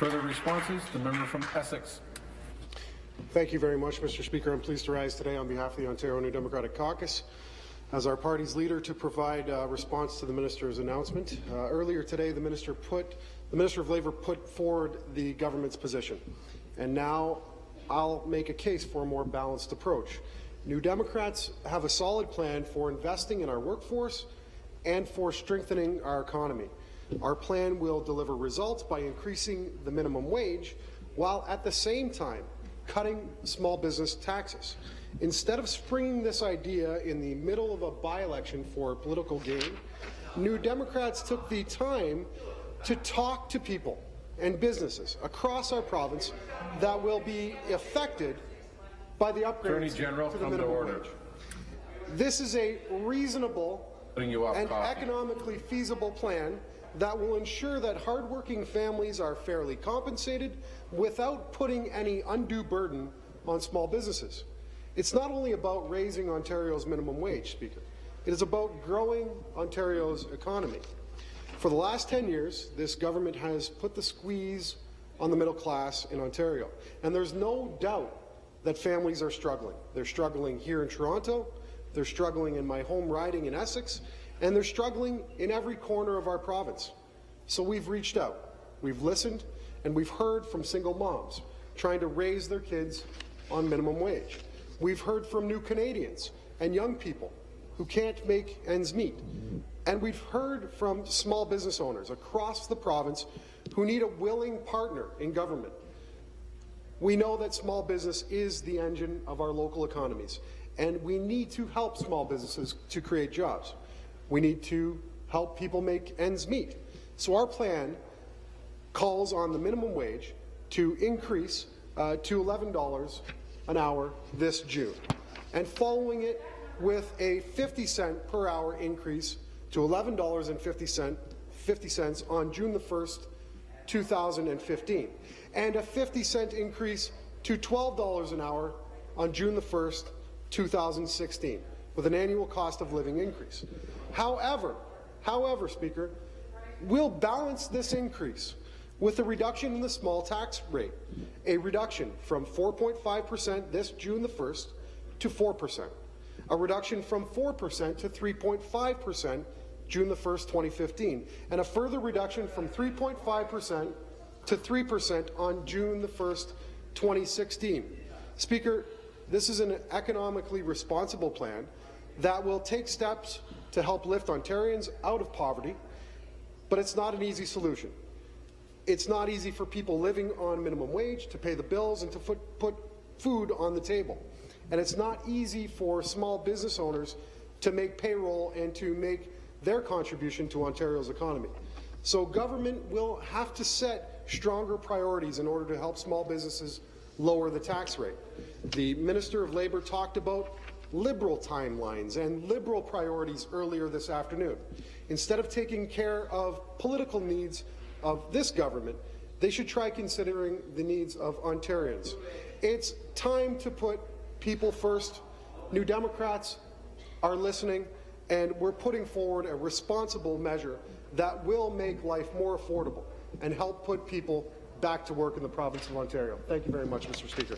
Further responses? The member from Essex. Thank you very much, Mr. Speaker. I'm pleased to rise today on behalf of the Ontario New Democratic Caucus as our party's leader to provide a response to the minister's announcement. Earlier today, the Minister of Labour put forward the government's position, and now I'll make a case for a more balanced approach. New Democrats have a solid plan for investing in our workforce and for strengthening our economy. Our plan will deliver results by increasing the minimum wage while at the same time cutting small business taxes. Instead of springing this idea in the middle of a by-election for political gain, New Democrats took the time to talk to people and businesses across our province that will be affected by the upgrades to the minimum wage. This is a reasonable and economically feasible plan that will ensure that hardworking families are fairly compensated without putting any undue burden on small businesses. It's not only about raising Ontario's minimum wage, Speaker. It is about growing Ontario's economy. For the last 10 years, this government has put the squeeze on the middle class in Ontario, and there's no doubt that families are struggling. They're struggling here in Toronto, they're struggling in my home riding in Essex, and they're struggling in every corner of our province. So we've reached out, we've listened, and we've heard from single moms trying to raise their kids on minimum wage. We've heard from new Canadians and young people who can't make ends meet. And we've heard from small business owners across the province who need a willing partner in government. We know that small business is the engine of our local economies, and we need to help small businesses to create jobs. We need to help people make ends meet. So our plan calls on the minimum wage to increase to $11 an hour this June, and following it with a 50-cent per hour increase to $11.50 on June the 1st, 2015, and a 50-cent increase to $12 an hour on June the 1st, 2016, with an annual cost of living increase. However, Speaker, we'll balance this increase with a reduction in the small tax rate, a reduction from 4.5% this June the 1st to 4%, a reduction from 4% to 3.5% June the 1st, 2015, and a further reduction from 3.5% to 3% on June the 1st, 2016. Speaker, this is an economically responsible plan that will take steps to help lift Ontarians out of poverty, but it's not an easy solution. It's not easy for people living on minimum wage to pay the bills and to put food on the table. And it's not easy for small business owners to make payroll and to make their contribution to Ontario's economy. So government will have to set stronger priorities in order to help small businesses lower the tax rate. The Minister of Labour talked about liberal timelines and liberal priorities earlier this afternoon. Instead of taking care of political needs of this government, they should try considering the needs of Ontarians. It's time to put people first. New Democrats are listening, and we're putting forward a responsible measure that will make life more affordable and help put people back to work in the province of Ontario. Thank you very much, Mr. Speaker.